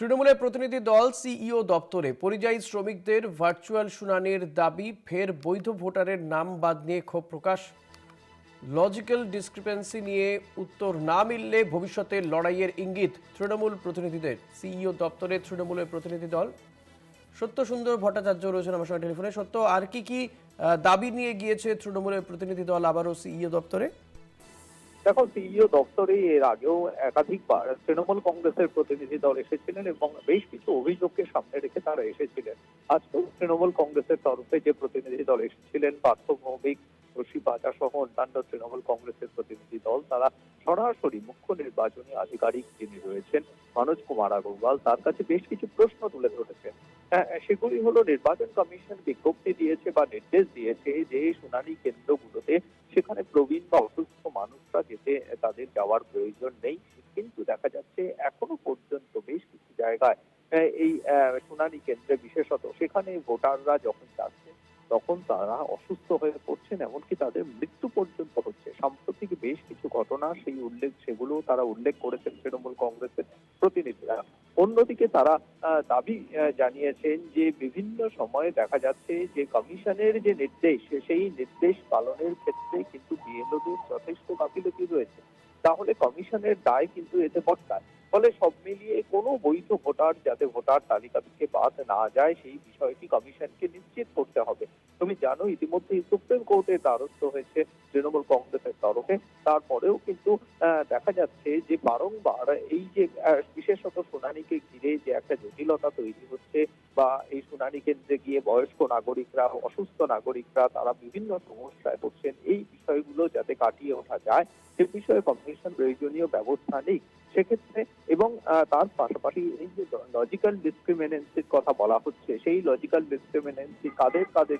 তৃণমূলের প্রতিনিধি দল সিইও দপ্তরে পরিযায়ী শ্রমিকদের ভার্চুয়াল শুনানির দাবি, ফের বৈধ ভোটারের নাম বাদ নিয়ে ক্ষোভ প্রকাশ। লজিক্যাল ডিসক্রিপেন্সি নিয়ে উত্তর না মিললে ভবিষ্যতে লড়াইয়ের ইঙ্গিত তৃণমূল প্রতিনিধিদের। সিইও দপ্তরে তৃণমূলের প্রতিনিধি দল সত্য সুন্দর ভট্টাচার্য রয়েছেন আমার সঙ্গে টেলিফোনে। সত্য, আর কি দাবি নিয়ে গিয়েছে তৃণমূলের প্রতিনিধি দল আবারও সিইও দপ্তরে? দেখো, সিইও দপ্তরে এর আগেও একাধিকবার তৃণমূল কংগ্রেসের প্রতিনিধি দল এসেছিলেন এবং বেশ কিছু অভিযোগকে সামনে রেখে তারা এসেছিলেন। আজকেও তৃণমূল কংগ্রেসের তরফে যে প্রতিনিধি দল এসেছিলেন, পার্থ ভৌমিক, রশি পাজা সহ অন্যান্য তৃণমূল কংগ্রেসের প্রতিনিধি দল, তারা সরাসরি মুখ্য নির্বাচনী আধিকারিক যিনি রয়েছেন মনোজ কুমার আগরওয়াল, তার কাছে বেশ কিছু প্রশ্ন তুলে ধরেছেন। সেগুলি হলো, নির্বাচন কমিশন বিজ্ঞপ্তি দিয়েছে বা নির্দেশ দিয়েছে যে শুনানি কেন্দ্রগুলোতে সেখানে প্রবীণ বা অসুস্থ মানুষরা যেতে তাদের যাওয়ার প্রয়োজন নেই, কিন্তু দেখা যাচ্ছে এখনো পর্যন্ত বেশ কিছু জায়গায় এই শুনানি কেন্দ্রে বিশেষত সেখানে ভোটাররা যখন যাচ্ছেন তখন তারা অসুস্থ হয়ে পড়ছেন, এমনকি তাদের মৃত্যু পর্যন্ত হচ্ছে। সাম্প্রতিক বেশ কিছু ঘটনা সেগুলো তারা উল্লেখ করেছেন তৃণমূল কংগ্রেসের প্রতিনিধিরা। অন্যদিকে তারা দাবি জানিয়েছেন যে বিভিন্ন সময়ে দেখা যাচ্ছে যে কমিশনের যে নির্দেশ, সেই নির্দেশ পালনের ক্ষেত্রে কিন্তু বিএলওদের যথেষ্ট গাফিলতি রয়েছে। তাহলে কমিশনের দায় কিন্তু এতে বর্তায়। ফলে সব মিলিয়ে কোনো বৈধ ভোটার যাতে ভোটার তালিকা থেকে বাদ না যায়, সেই বিষয়টি কমিশনকে নিশ্চিত করতে হবে। তুমি জানো, ইতিমধ্যে সুপ্রিম কোর্টের দ্বারস্থ হয়েছে তৃণমূল কংগ্রেসের তরফে। তারপরেও কিন্তু দেখা যাচ্ছে যে বারংবার এই যে বিশেষত শুনানিকে ঘিরে যে একটা জটিলতা তৈরি হচ্ছে, বা এই শুনানি কেন্দ্রে গিয়ে বয়স্ক নাগরিকরা, অসুস্থ নাগরিকরা তারা বিভিন্ন সমস্যায় পড়ছেন, এই বিষয়গুলো যাতে কাটিয়ে ওঠা যায় সে বিষয়ে কমিশন প্রয়োজনীয় ব্যবস্থা নেই সেক্ষেত্রে। এবং তার পাশাপাশি এই যে লজিক্যাল ডিসক্রিমিনেন্সির কথা বলা হচ্ছে, সেই লজিক্যাল ডিসক্রিমিনেন্সি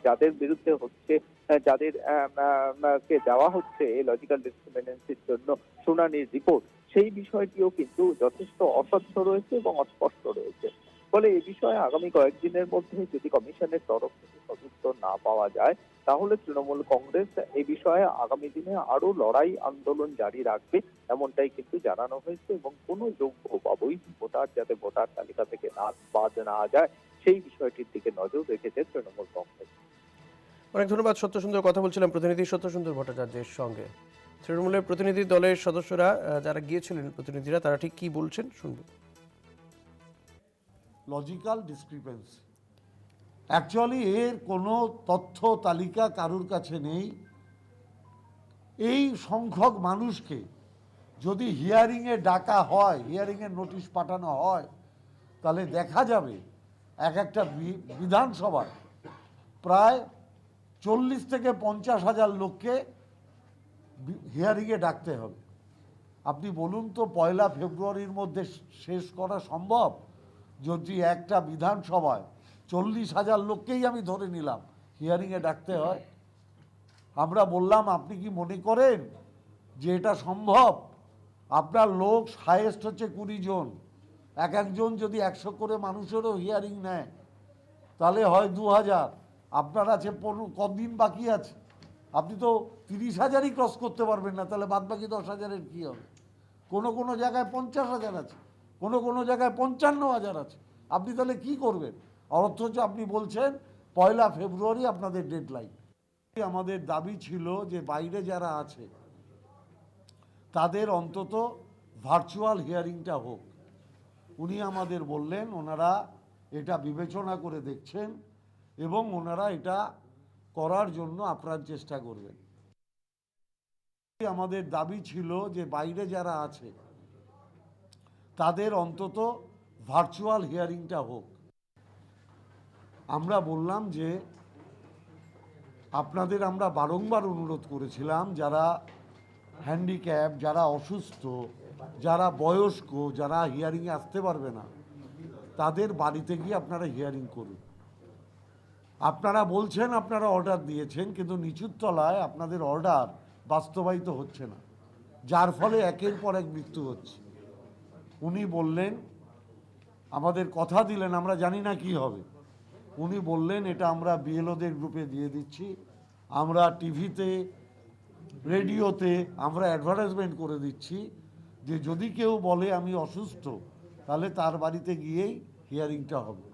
যাদের বিরুদ্ধে হচ্ছে, যাদের কে দেওয়া হচ্ছে এই লজিক্যাল ডিসক্রিমিনেন্সির জন্য শুনানির রিপোর্ট, সেই বিষয়টিও কিন্তু যথেষ্ট অস্বচ্ছ রয়েছে এবং অস্পষ্ট রয়েছে। ফলে এই বিষয়ে আগামী কয়েকদিনের মধ্যে যদি কমিশনের তরফ থেকে সদুত্তর না পাওয়া যায়, তাহলে তৃণমূল কংগ্রেস এই বিষয়ে আগামী দিনে আরো লড়াই আন্দোলন জারি রাখবে, এমনটাই কিন্তু জানানো হয়েছে। এবং কোনো যোগ্য বা বৈধ ভোটার যাতে ভোটার তালিকা থেকে বাদ না যায়, সেই বিষয়টির দিকে নজর রেখেছে তৃণমূল কংগ্রেস। অনেক ধন্যবাদ। সত্য সুন্দর কথা বলছিলাম প্রতিনিধি সত্য সুন্দর ভট্টাচার্যের সঙ্গে। তৃণমূলের প্রতিনিধি দলের সদস্যরা যারা গিয়েছিলেন প্রতিনিধিরা, তারা ঠিক কি বলছেন শুনবো। লজিক্যাল ডিসক্রিপেন্সি, অ্যাকচুয়ালি এর কোনো তথ্য তালিকা কারুর কাছে নেই। এই সংখ্যক মানুষকে যদি হিয়ারিংয়ে ডাকা হয়, হিয়ারিংয়ের নোটিশ পাঠানো হয়, তাহলে দেখা যাবে এক একটা বিধানসভায় প্রায় 40 থেকে 50,000 লোককে হিয়ারিংয়ে ডাকতে হবে। আপনি বলুন তো, 1 ফেব্রুয়ারির মধ্যে শেষ করা সম্ভব? যদি একটা বিধানসভায় 40,000 লোককেই আমি ধরে নিলাম হিয়ারিংয়ে ডাকতে হয়। আমরা বললাম, আপনি কি মনে করেন যে এটা সম্ভব? আপনার লোক হাইয়েস্ট হচ্ছে 20 জন, একজন যদি 100 করে মানুষেরও হিয়ারিং নেয় তাহলে হয় 2000। আপনার আছে কদিন বাকি আছে? আপনি তো 30,000ই ক্রস করতে পারবেন না, তাহলে বাদ বাকি 10,000-এর কী হবে? কোনো জায়গায় 50,000 আছে, কোনো জায়গায় 55,000 আছে। আপনি তাহলে কি করবেন? অথচ আপনি বলছেন 1 ফেব্রুয়ারি আপনাদের ডেডলাইন। আমাদের দাবি ছিল যে বাইরে যারা আছে তাদের অন্তত ভার্চুয়াল হিয়ারিংটা হোক। উনি আমাদের বললেন ওনারা এটা বিবেচনা করে দেখছেন এবং ওনারা এটা করার জন্য আপ্রাণ চেষ্টা করবেন। আমাদের দাবি ছিল যে বাইরে যারা আছে তাদের অন্তত ভার্চুয়াল হিয়ারিংটা হোক। আমরা বললাম যে আপনাদের আমরা বারংবার অনুরোধ করেছিলাম, যারা হ্যান্ডিক্যাপ, যারা অসুস্থ, যারা বয়স্ক, যারা হিয়ারিংয়ে আসতে পারবে না, তাদের বাড়িতে গিয়ে আপনারা হিয়ারিং করুন। আপনারা বলছেন আপনারা অর্ডার দিয়েছেন, কিন্তু নিচুর তলায় আপনাদের অর্ডার বাস্তবায়িত হচ্ছে না, যার ফলে একের পর এক মৃত্যু হচ্ছে। উনি বললেন, আমাদের কথা দিলেন, আমরা জানি না কি হবে। উনি বললেন এটা আমরা বিএলওদের গ্রুপে দিয়ে দিচ্ছি, আমরা টিভিতে রেডিওতে আমরা অ্যাডভার্টাইজমেন্ট করে দিচ্ছি যে যদি কেউ বলে আমি অসুস্থ তাহলে তার বাড়িতে গিয়েই হিয়ারিংটা হবে।